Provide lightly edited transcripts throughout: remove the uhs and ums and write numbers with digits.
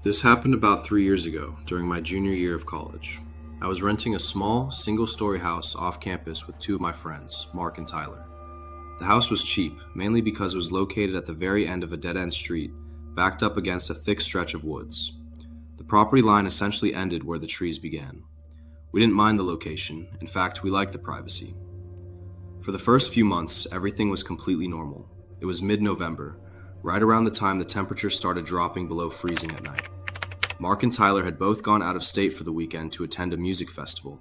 This happened about 3 years ago, during my junior year of college. I was renting a small, single-story house off campus with two of my friends, Mark and Tyler. The house was cheap, mainly because it was located at the very end of a dead-end street, backed up against a thick stretch of woods. The property line essentially ended where the trees began. We didn't mind the location, in fact, we liked the privacy. For the first few months, everything was completely normal. It was mid-November, right around the time the temperature started dropping below freezing at night. Mark and Tyler had both gone out of state for the weekend to attend a music festival,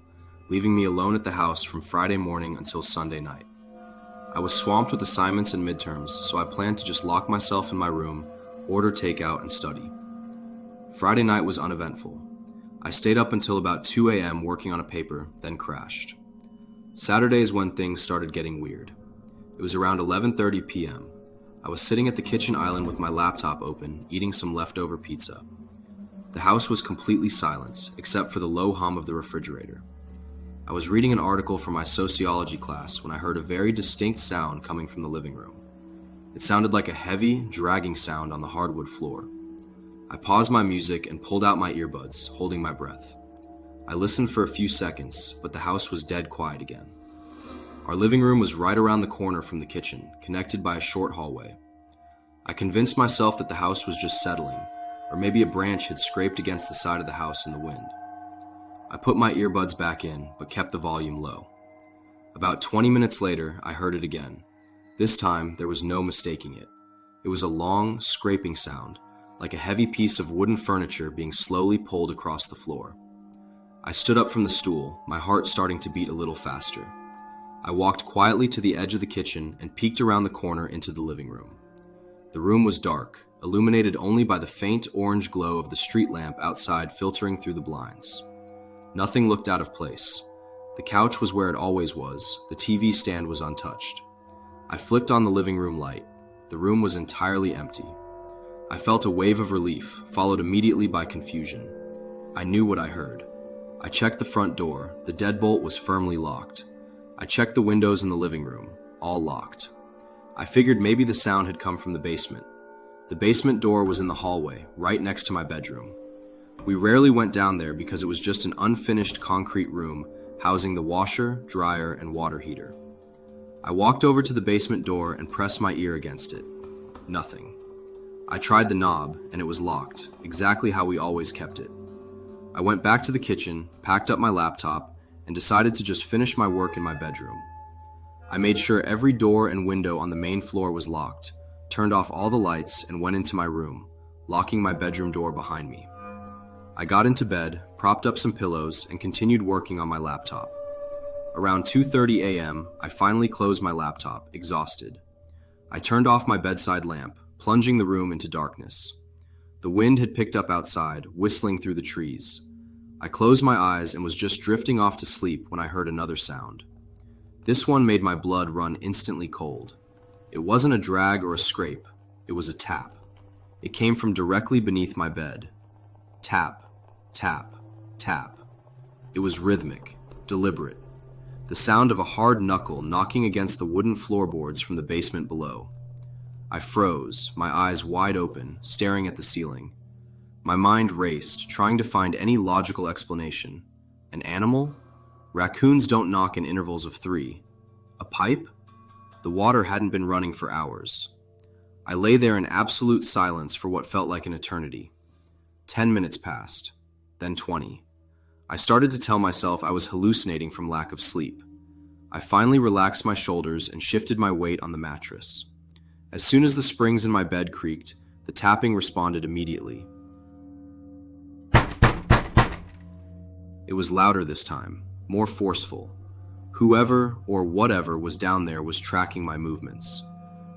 leaving me alone at the house from Friday morning until Sunday night. I was swamped with assignments and midterms, so I planned to just lock myself in my room, order takeout, and study. Friday night was uneventful. I stayed up until about 2 a.m. working on a paper, then crashed. Saturday is when things started getting weird. It was around 11:30 p.m. I was sitting at the kitchen island with my laptop open, eating some leftover pizza. The house was completely silent, except for the low hum of the refrigerator. I was reading an article for my sociology class when I heard a very distinct sound coming from the living room. It sounded like a heavy, dragging sound on the hardwood floor. I paused my music and pulled out my earbuds, holding my breath. I listened for a few seconds, but the house was dead quiet again. Our living room was right around the corner from the kitchen, connected by a short hallway. I convinced myself that the house was just settling, or maybe a branch had scraped against the side of the house in the wind. I put my earbuds back in, but kept the volume low. About 20 minutes later, I heard it again. This time, there was no mistaking it. It was a long, scraping sound, like a heavy piece of wooden furniture being slowly pulled across the floor. I stood up from the stool, my heart starting to beat a little faster. I walked quietly to the edge of the kitchen and peeked around the corner into the living room. The room was dark, illuminated only by the faint orange glow of the street lamp outside filtering through the blinds. Nothing looked out of place. The couch was where it always was, the TV stand was untouched. I flicked on the living room light. The room was entirely empty. I felt a wave of relief, followed immediately by confusion. I knew what I heard. I checked the front door. The deadbolt was firmly locked. I checked the windows in the living room, all locked. I figured maybe the sound had come from the basement. The basement door was in the hallway, right next to my bedroom. We rarely went down there because it was just an unfinished concrete room housing the washer, dryer, and water heater. I walked over to the basement door and pressed my ear against it. Nothing. I tried the knob, and it was locked, exactly how we always kept it. I went back to the kitchen, packed up my laptop, and decided to just finish my work in my bedroom. I made sure every door and window on the main floor was locked, turned off all the lights, and went into my room, locking my bedroom door behind me. I got into bed, propped up some pillows, and continued working on my laptop. Around 2:30 a.m., I finally closed my laptop, exhausted. I turned off my bedside lamp, plunging the room into darkness. The wind had picked up outside, whistling through the trees. I closed my eyes and was just drifting off to sleep when I heard another sound. This one made my blood run instantly cold. It wasn't a drag or a scrape, it was a tap. It came from directly beneath my bed. Tap, tap, tap. It was rhythmic, deliberate. The sound of a hard knuckle knocking against the wooden floorboards from the basement below. I froze, my eyes wide open, staring at the ceiling. My mind raced, trying to find any logical explanation. An animal? Raccoons don't knock in intervals of 3. A pipe? The water hadn't been running for hours. I lay there in absolute silence for what felt like an eternity. 10 minutes passed, then 20. I started to tell myself I was hallucinating from lack of sleep. I finally relaxed my shoulders and shifted my weight on the mattress. As soon as the springs in my bed creaked, the tapping responded immediately. It was louder this time, more forceful. Whoever or whatever was down there was tracking my movements.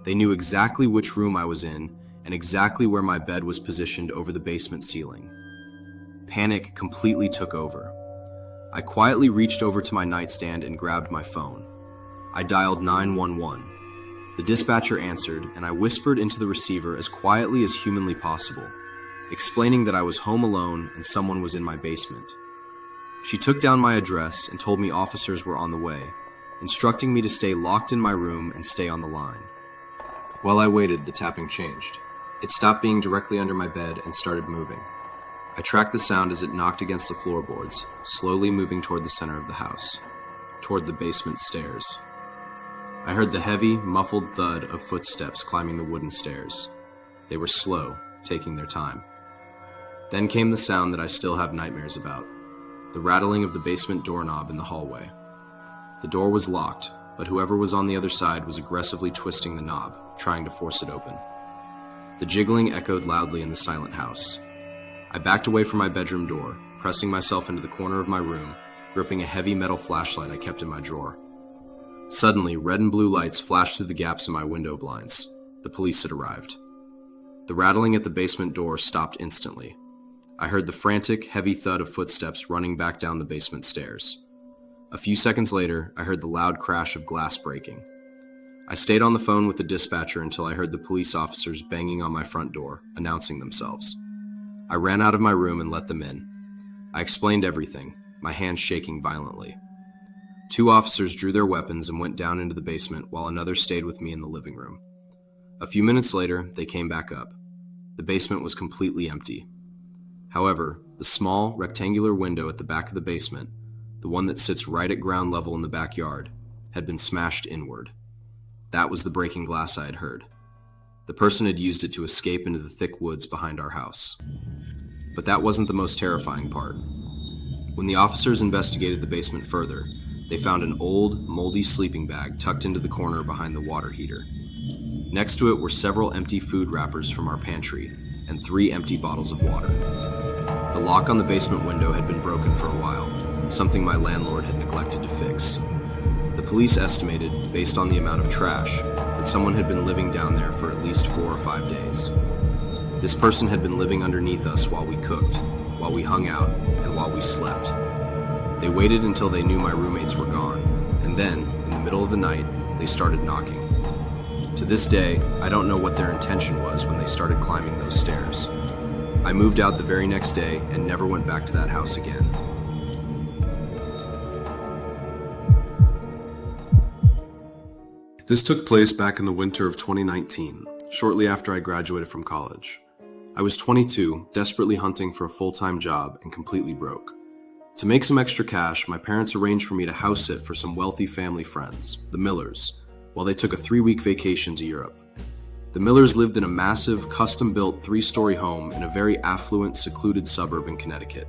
They knew exactly which room I was in and exactly where my bed was positioned over the basement ceiling. Panic completely took over. I quietly reached over to my nightstand and grabbed my phone. I dialed 911. The dispatcher answered, and I whispered into the receiver as quietly as humanly possible, explaining that I was home alone and someone was in my basement. She took down my address and told me officers were on the way, instructing me to stay locked in my room and stay on the line. While I waited, the tapping changed. It stopped being directly under my bed and started moving. I tracked the sound as it knocked against the floorboards, slowly moving toward the center of the house, toward the basement stairs. I heard the heavy, muffled thud of footsteps climbing the wooden stairs. They were slow, taking their time. Then came the sound that I still have nightmares about, the rattling of the basement doorknob in the hallway. The door was locked, but whoever was on the other side was aggressively twisting the knob, trying to force it open. The jiggling echoed loudly in the silent house. I backed away from my bedroom door, pressing myself into the corner of my room, gripping a heavy metal flashlight I kept in my drawer. Suddenly, red and blue lights flashed through the gaps in my window blinds. The police had arrived. The rattling at the basement door stopped instantly. I heard the frantic, heavy thud of footsteps running back down the basement stairs. A few seconds later, I heard the loud crash of glass breaking. I stayed on the phone with the dispatcher until I heard the police officers banging on my front door, announcing themselves. I ran out of my room and let them in. I explained everything, my hands shaking violently. 2 officers drew their weapons and went down into the basement while another stayed with me in the living room. A few minutes later, they came back up. The basement was completely empty. However, the small, rectangular window at the back of the basement, the one that sits right at ground level in the backyard, had been smashed inward. That was the breaking glass I had heard. The person had used it to escape into the thick woods behind our house. But that wasn't the most terrifying part. When the officers investigated the basement further, they found an old, moldy sleeping bag tucked into the corner behind the water heater. Next to it were several empty food wrappers from our pantry and 3 empty bottles of water. The lock on the basement window had been broken for a while, something my landlord had neglected to fix. The police estimated, based on the amount of trash, that someone had been living down there for at least 4 or 5 days. This person had been living underneath us while we cooked, while we hung out, and while we slept. They waited until they knew my roommates were gone, and then, in the middle of the night, they started knocking. To this day, I don't know what their intention was when they started climbing those stairs. I moved out the very next day and never went back to that house again. This took place back in the winter of 2019, shortly after I graduated from college. I was 22, desperately hunting for a full-time job and completely broke. To make some extra cash, my parents arranged for me to house sit for some wealthy family friends, the Millers, while they took a 3-week vacation to Europe. The Millers lived in a massive, custom-built 3-story home in a very affluent, secluded suburb in Connecticut.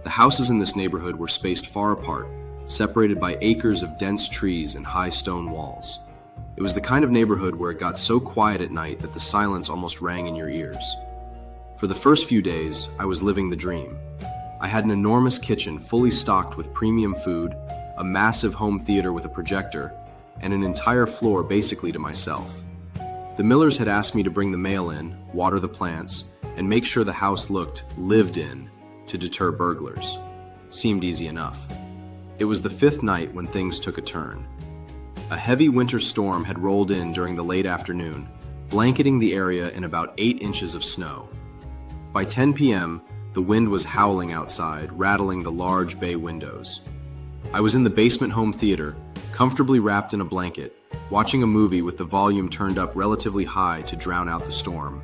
The houses in this neighborhood were spaced far apart, separated by acres of dense trees and high stone walls. It was the kind of neighborhood where it got so quiet at night that the silence almost rang in your ears. For the first few days, I was living the dream. I had an enormous kitchen fully stocked with premium food, a massive home theater with a projector, and an entire floor basically to myself. The Millers had asked me to bring the mail in, water the plants, and make sure the house looked lived in to deter burglars. Seemed easy enough. It was the 5th night when things took a turn. A heavy winter storm had rolled in during the late afternoon, blanketing the area in about 8 inches of snow. By 10 p.m., the wind was howling outside, rattling the large bay windows. I was in the basement home theater, comfortably wrapped in a blanket, watching a movie with the volume turned up relatively high to drown out the storm.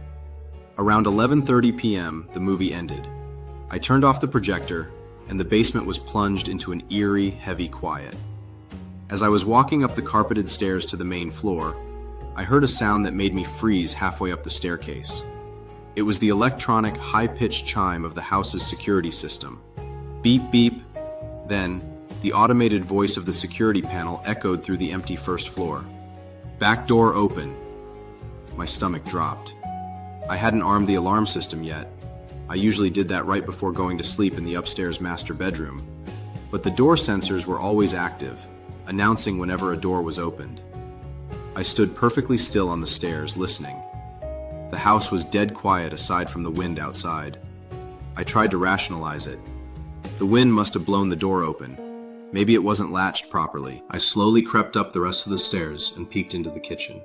Around 11:30 p.m., the movie ended. I turned off the projector, and the basement was plunged into an eerie, heavy quiet. As I was walking up the carpeted stairs to the main floor, I heard a sound that made me freeze halfway up the staircase. It was the electronic, high-pitched chime of the house's security system. Beep, beep. Then, the automated voice of the security panel echoed through the empty first floor. Back door open. My stomach dropped. I hadn't armed the alarm system yet. I usually did that right before going to sleep in the upstairs master bedroom. But the door sensors were always active, announcing whenever a door was opened. I stood perfectly still on the stairs, listening. The house was dead quiet aside from the wind outside. I tried to rationalize it. The wind must have blown the door open. Maybe it wasn't latched properly. I slowly crept up the rest of the stairs and peeked into the kitchen.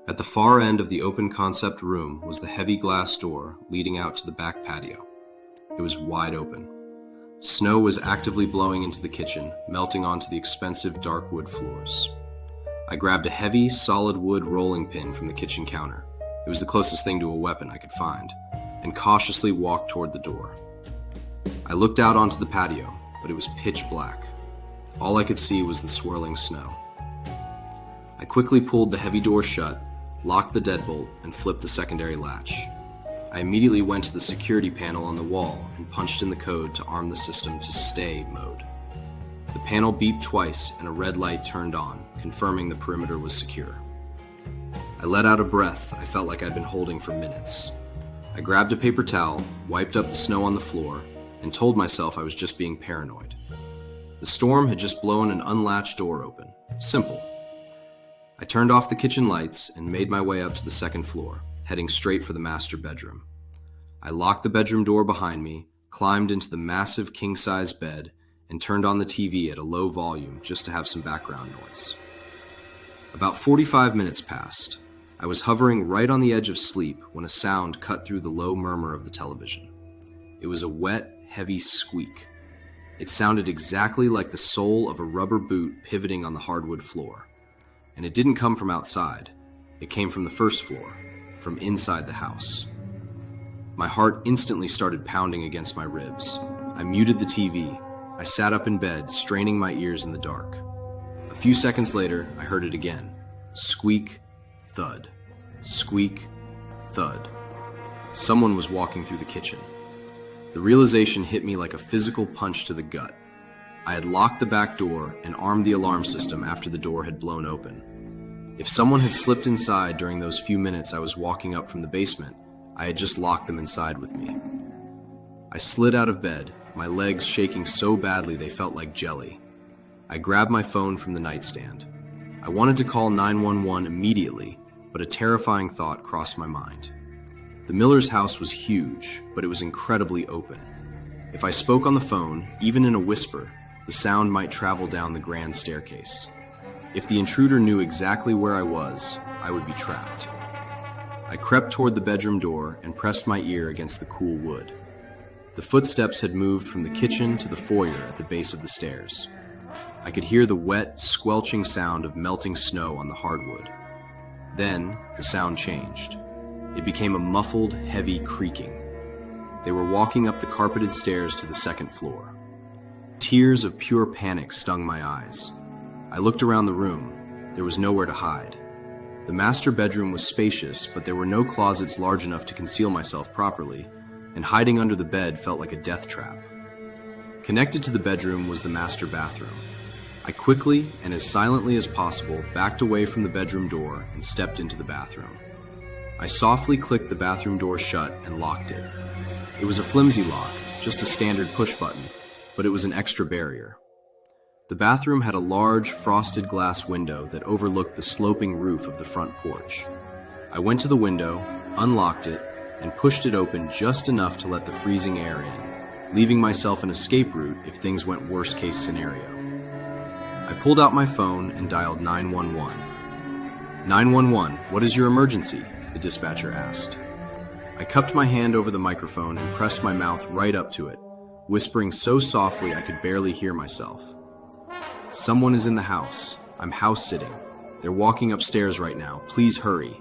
At the far end of the open concept room was the heavy glass door leading out to the back patio. It was wide open. Snow was actively blowing into the kitchen, melting onto the expensive dark wood floors. I grabbed a heavy, solid wood rolling pin from the kitchen counter. It was the closest thing to a weapon I could find, and cautiously walked toward the door. I looked out onto the patio, but it was pitch black. All I could see was the swirling snow. I quickly pulled the heavy door shut, locked the deadbolt, and flipped the secondary latch. I immediately went to the security panel on the wall and punched in the code to arm the system to stay mode. The panel beeped twice and a red light turned on, confirming the perimeter was secure. I let out a breath I felt like I'd been holding for minutes. I grabbed a paper towel, wiped up the snow on the floor, and told myself I was just being paranoid. The storm had just blown an unlatched door open. Simple. I turned off the kitchen lights and made my way up to the second floor, heading straight for the master bedroom. I locked the bedroom door behind me, climbed into the massive king-size bed, and turned on the TV at a low volume just to have some background noise. About 45 minutes passed. I was hovering right on the edge of sleep when a sound cut through the low murmur of the television. It was a wet, heavy squeak. It sounded exactly like the sole of a rubber boot pivoting on the hardwood floor. And it didn't come from outside. It came from the first floor, from inside the house. My heart instantly started pounding against my ribs. I muted the TV. I sat up in bed, straining my ears in the dark. A few seconds later, I heard it again. Squeak, thud. Squeak, thud. Someone was walking through the kitchen. The realization hit me like a physical punch to the gut. I had locked the back door and armed the alarm system after the door had blown open. If someone had slipped inside during those few minutes I was walking up from the basement, I had just locked them inside with me. I slid out of bed, my legs shaking so badly they felt like jelly. I grabbed my phone from the nightstand. I wanted to call 911 immediately, but a terrifying thought crossed my mind. The Miller's house was huge, but it was incredibly open. If I spoke on the phone, even in a whisper, the sound might travel down the grand staircase. If the intruder knew exactly where I was, I would be trapped. I crept toward the bedroom door and pressed my ear against the cool wood. The footsteps had moved from the kitchen to the foyer at the base of the stairs. I could hear the wet, squelching sound of melting snow on the hardwood. Then, the sound changed. It became a muffled, heavy creaking. They were walking up the carpeted stairs to the second floor. Tears of pure panic stung my eyes. I looked around the room. There was nowhere to hide. The master bedroom was spacious, but there were no closets large enough to conceal myself properly, and hiding under the bed felt like a death trap. Connected to the bedroom was the master bathroom. I quickly, and as silently as possible, backed away from the bedroom door and stepped into the bathroom. I softly clicked the bathroom door shut and locked it. It was a flimsy lock, just a standard push button, but it was an extra barrier. The bathroom had a large, frosted glass window that overlooked the sloping roof of the front porch. I went to the window, unlocked it, and pushed it open just enough to let the freezing air in, leaving myself an escape route if things went worst-case scenario. I pulled out my phone and dialed 911. 911, what is your emergency? The dispatcher asked. I cupped my hand over the microphone and pressed my mouth right up to it, whispering so softly I could barely hear myself. Someone is in the house. I'm house sitting. They're walking upstairs right now. Please hurry.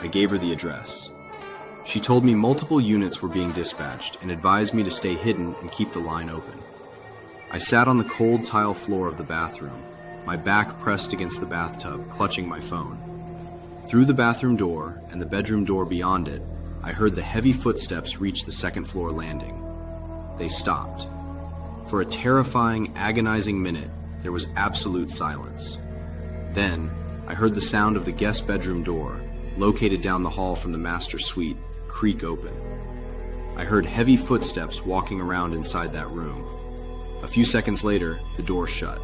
I gave her the address. She told me multiple units were being dispatched and advised me to stay hidden and keep the line open. I sat on the cold tile floor of the bathroom, my back pressed against the bathtub, clutching my phone. Through the bathroom door and the bedroom door beyond it, I heard the heavy footsteps reach the second floor landing. They stopped. For a terrifying, agonizing minute, there was absolute silence. Then, I heard the sound of the guest bedroom door, located down the hall from the master suite, creak open. I heard heavy footsteps walking around inside that room. A few seconds later, the door shut.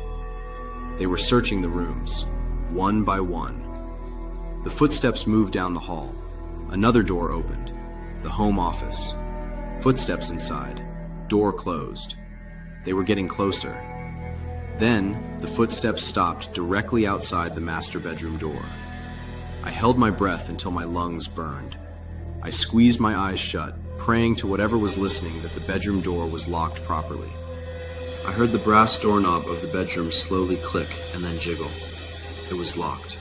They were searching the rooms, one by one. The footsteps moved down the hall. Another door opened. The home office. Footsteps inside. Door closed. They were getting closer. Then, the footsteps stopped directly outside the master bedroom door. I held my breath until my lungs burned. I squeezed my eyes shut, praying to whatever was listening that the bedroom door was locked properly. I heard the brass doorknob of the bedroom slowly click and then jiggle. It was locked.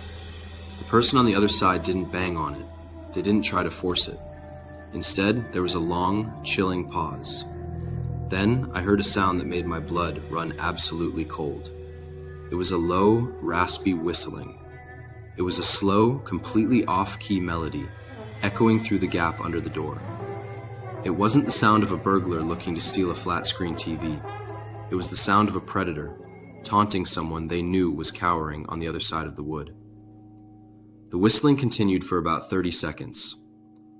The person on the other side didn't bang on it. They didn't try to force it. Instead, there was a long, chilling pause. Then I heard a sound that made my blood run absolutely cold. It was a low, raspy whistling. It was a slow, completely off-key melody, echoing through the gap under the door. It wasn't the sound of a burglar looking to steal a flat-screen TV. It was the sound of a predator, taunting someone they knew was cowering on the other side of the wood. The whistling continued for about 30 seconds.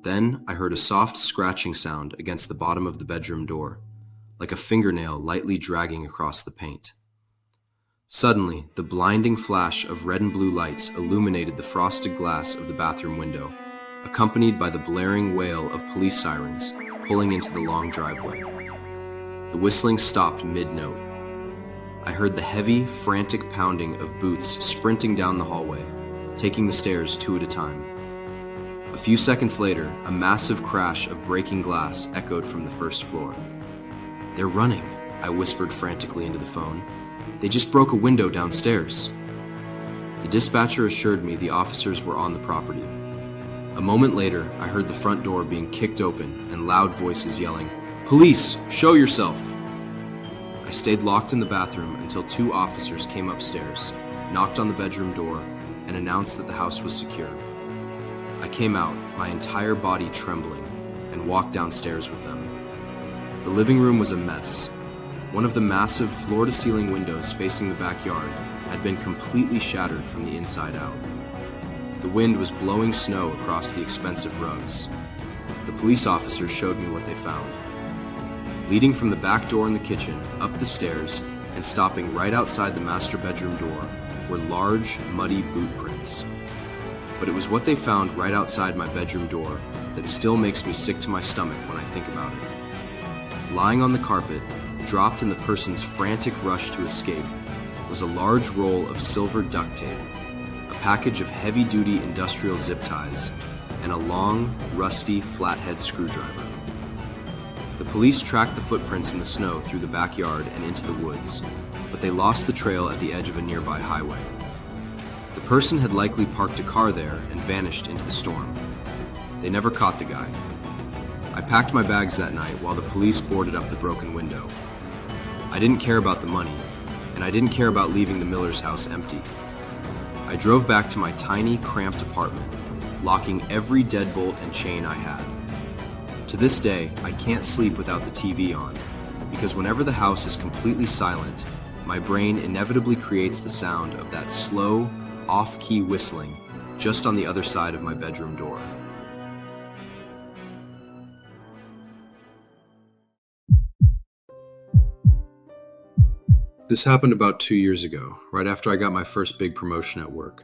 Then I heard a soft scratching sound against the bottom of the bedroom door, like a fingernail lightly dragging across the paint. Suddenly, the blinding flash of red and blue lights illuminated the frosted glass of the bathroom window, accompanied by the blaring wail of police sirens pulling into the long driveway. The whistling stopped mid-note. I heard the heavy, frantic pounding of boots sprinting down the hallway, taking the stairs two at a time. A few seconds later, a massive crash of breaking glass echoed from the first floor. "They're running," I whispered frantically into the phone. "They just broke a window downstairs." The dispatcher assured me the officers were on the property. A moment later, I heard the front door being kicked open and loud voices yelling, "Police, show yourself!" I stayed locked in the bathroom until two officers came upstairs, knocked on the bedroom door, and announced that the house was secure. I came out, my entire body trembling, and walked downstairs with them. The living room was a mess. One of the massive floor-to-ceiling windows facing the backyard had been completely shattered from the inside out. The wind was blowing snow across the expensive rugs. The police officers showed me what they found. Leading from the back door in the kitchen, up the stairs, and stopping right outside the master bedroom door were large, muddy boot prints. But it was what they found right outside my bedroom door that still makes me sick to my stomach when I think about it. Lying on the carpet, dropped in the person's frantic rush to escape, was a large roll of silver duct tape, a package of heavy-duty industrial zip ties, and a long, rusty, flathead screwdriver. The police tracked the footprints in the snow through the backyard and into the woods, but they lost the trail at the edge of a nearby highway. The person had likely parked a car there and vanished into the storm. They never caught the guy. I packed my bags that night while the police boarded up the broken window. I didn't care about the money, and I didn't care about leaving the Miller's house empty. I drove back to my tiny, cramped apartment, locking every deadbolt and chain I had. To this day, I can't sleep without the TV on, because whenever the house is completely silent, my brain inevitably creates the sound of that slow, off-key whistling just on the other side of my bedroom door. This happened about 2 years ago, right after I got my first big promotion at work.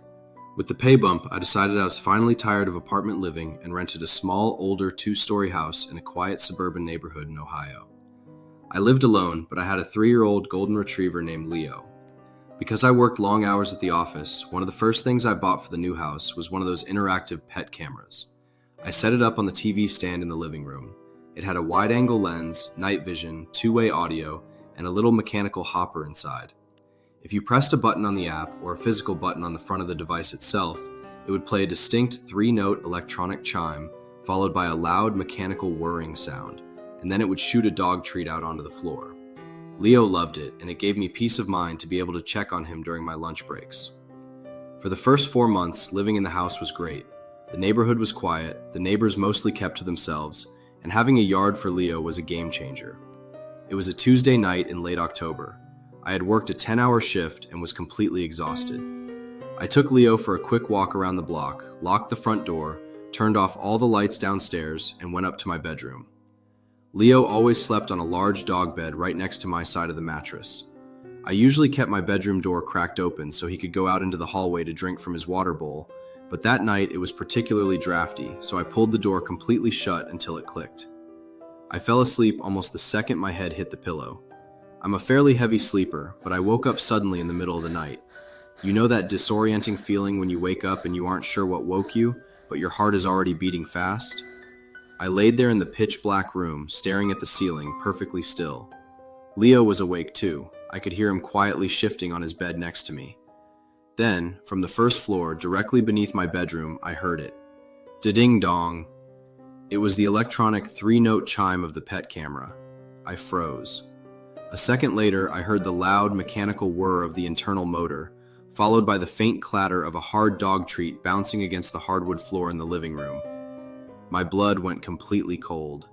With the pay bump, I decided I was finally tired of apartment living and rented a small, older 2-story house in a quiet suburban neighborhood in Ohio. I lived alone, but I had a 3-year-old golden retriever named Leo. Because I worked long hours at the office, one of the first things I bought for the new house was one of those interactive pet cameras. I set it up on the TV stand in the living room. It had a wide-angle lens, night vision, 2-way audio, and a little mechanical hopper inside. If you pressed a button on the app or a physical button on the front of the device itself, it would play a distinct 3-note electronic chime, followed by a loud mechanical whirring sound, and then it would shoot a dog treat out onto the floor. Leo loved it, and it gave me peace of mind to be able to check on him during my lunch breaks. For the first 4 months, living in the house was great. The neighborhood was quiet, the neighbors mostly kept to themselves, and having a yard for Leo was a game changer. It was a Tuesday night in late October. I had worked a 10-hour shift and was completely exhausted. I took Leo for a quick walk around the block, locked the front door, turned off all the lights downstairs, and went up to my bedroom. Leo always slept on a large dog bed right next to my side of the mattress. I usually kept my bedroom door cracked open so he could go out into the hallway to drink from his water bowl, but that night it was particularly drafty, so I pulled the door completely shut until it clicked. I fell asleep almost the second my head hit the pillow. I'm a fairly heavy sleeper, but I woke up suddenly in the middle of the night. You know that disorienting feeling when you wake up and you aren't sure what woke you, but your heart is already beating fast? I laid there in the pitch-black room, staring at the ceiling, perfectly still. Leo was awake too. I could hear him quietly shifting on his bed next to me. Then, from the first floor, directly beneath my bedroom, I heard it. Da-ding-dong. It was the electronic 3-note chime of the pet camera. I froze. A second later, I heard the loud mechanical whir of the internal motor, followed by the faint clatter of a hard dog treat bouncing against the hardwood floor in the living room. My blood went completely cold.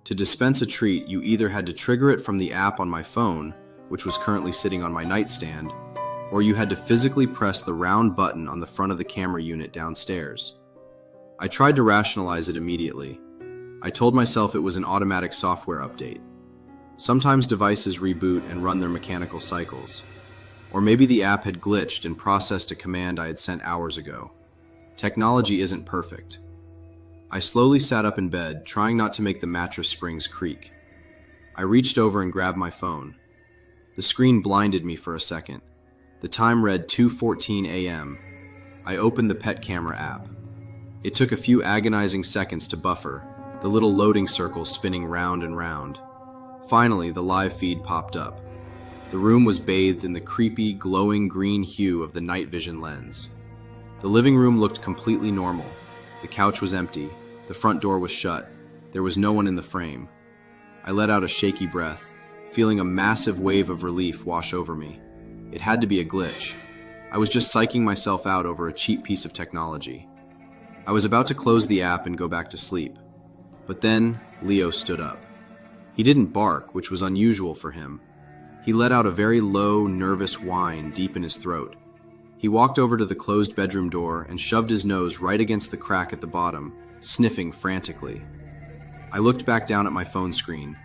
To dispense a treat, you either had to trigger it from the app on my phone, which was currently sitting on my nightstand, or you had to physically press the round button on the front of the camera unit downstairs. I tried to rationalize it immediately. I told myself it was an automatic software update. Sometimes devices reboot and run their mechanical cycles. Or maybe the app had glitched and processed a command I had sent hours ago. Technology isn't perfect. I slowly sat up in bed, trying not to make the mattress springs creak. I reached over and grabbed my phone. The screen blinded me for a second. The time read 2:14 a.m. I opened the pet camera app. It took a few agonizing seconds to buffer, the little loading circle spinning round and round. Finally, the live feed popped up. The room was bathed in the creepy, glowing green hue of the night vision lens. The living room looked completely normal. The couch was empty. The front door was shut. There was no one in the frame. I let out a shaky breath, feeling a massive wave of relief wash over me. It had to be a glitch. I was just psyching myself out over a cheap piece of technology. I was about to close the app and go back to sleep. But then, Leo stood up. He didn't bark, which was unusual for him. He let out a very low, nervous whine deep in his throat. He walked over to the closed bedroom door and shoved his nose right against the crack at the bottom, sniffing frantically. I looked back down at my phone screen.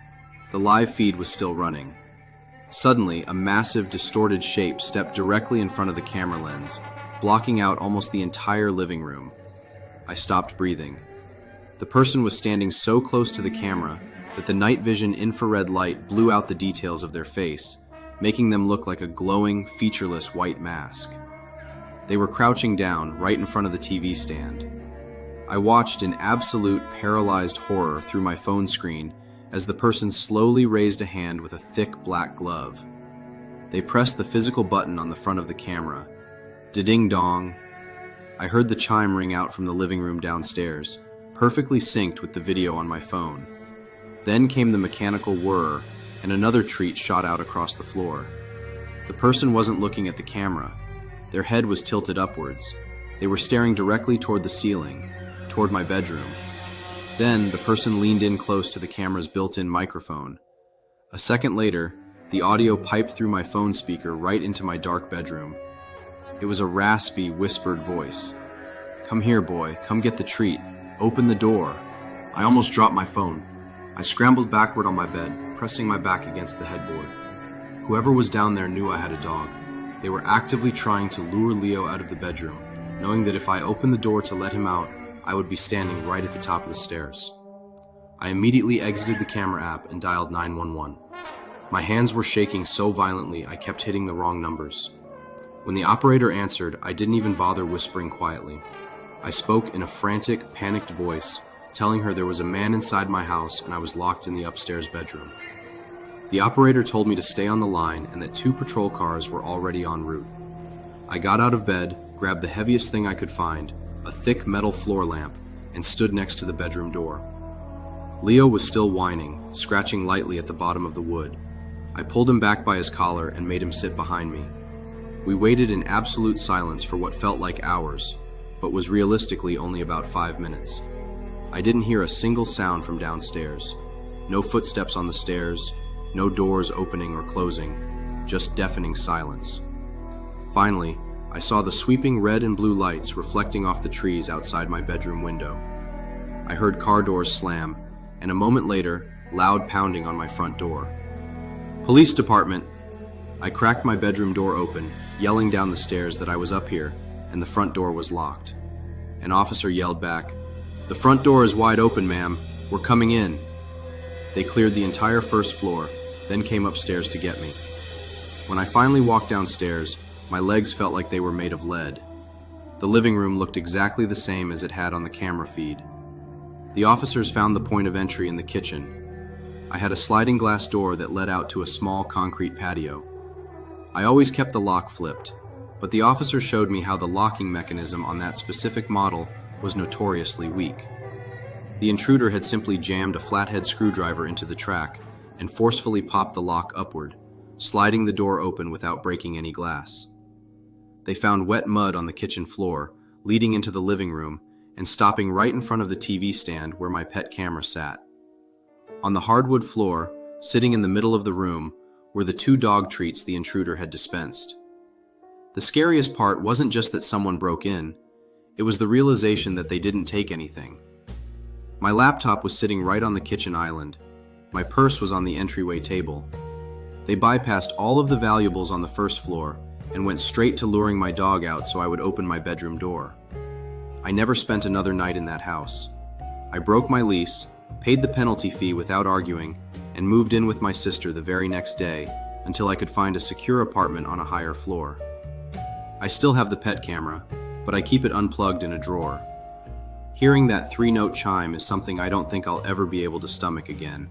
The live feed was still running. Suddenly, a massive, distorted shape stepped directly in front of the camera lens, blocking out almost the entire living room. I stopped breathing. The person was standing so close to the camera that the night vision infrared light blew out the details of their face, making them look like a glowing, featureless white mask. They were crouching down right in front of the TV stand. I watched in absolute paralyzed horror through my phone screen as the person slowly raised a hand with a thick black glove. They pressed the physical button on the front of the camera. Da-ding-dong. I heard the chime ring out from the living room downstairs, perfectly synced with the video on my phone. Then came the mechanical whir, and another treat shot out across the floor. The person wasn't looking at the camera. Their head was tilted upwards. They were staring directly toward the ceiling, toward my bedroom. Then, the person leaned in close to the camera's built-in microphone. A second later, the audio piped through my phone speaker right into my dark bedroom. It was a raspy, whispered voice. "Come here, boy. Come get the treat. Open the door." I almost dropped my phone. I scrambled backward on my bed, pressing my back against the headboard. Whoever was down there knew I had a dog. They were actively trying to lure Leo out of the bedroom, knowing that if I opened the door to let him out, I would be standing right at the top of the stairs. I immediately exited the camera app and dialed 911. My hands were shaking so violently I kept hitting the wrong numbers. When the operator answered, I didn't even bother whispering quietly. I spoke in a frantic, panicked voice, telling her there was a man inside my house and I was locked in the upstairs bedroom. The operator told me to stay on the line and that 2 patrol cars were already en route. I got out of bed, grabbed the heaviest thing I could find, a thick metal floor lamp, and stood next to the bedroom door. Leo was still whining, scratching lightly at the bottom of the wood. I pulled him back by his collar and made him sit behind me. We waited in absolute silence for what felt like hours, but was realistically only about 5 minutes. I didn't hear a single sound from downstairs. No footsteps on the stairs, no doors opening or closing, just deafening silence. Finally, I saw the sweeping red and blue lights reflecting off the trees outside my bedroom window. I heard car doors slam, and a moment later, loud pounding on my front door. "Police department!" I cracked my bedroom door open, yelling down the stairs that I was up here, and the front door was locked. An officer yelled back, "The front door is wide open, ma'am. We're coming in." They cleared the entire first floor, then came upstairs to get me. When I finally walked downstairs, my legs felt like they were made of lead. The living room looked exactly the same as it had on the camera feed. The officers found the point of entry in the kitchen. I had a sliding glass door that led out to a small concrete patio. I always kept the lock flipped, but the officer showed me how the locking mechanism on that specific model was notoriously weak. The intruder had simply jammed a flathead screwdriver into the track and forcefully popped the lock upward, sliding the door open without breaking any glass. They found wet mud on the kitchen floor, leading into the living room, and stopping right in front of the TV stand where my pet camera sat. On the hardwood floor, sitting in the middle of the room, were the 2 dog treats the intruder had dispensed. The scariest part wasn't just that someone broke in, it was the realization that they didn't take anything. My laptop was sitting right on the kitchen island. My purse was on the entryway table. They bypassed all of the valuables on the first floor and went straight to luring my dog out so I would open my bedroom door. I never spent another night in that house. I broke my lease, paid the penalty fee without arguing, and moved in with my sister the very next day until I could find a secure apartment on a higher floor. I still have the pet camera, but I keep it unplugged in a drawer. Hearing that 3-note chime is something I don't think I'll ever be able to stomach again.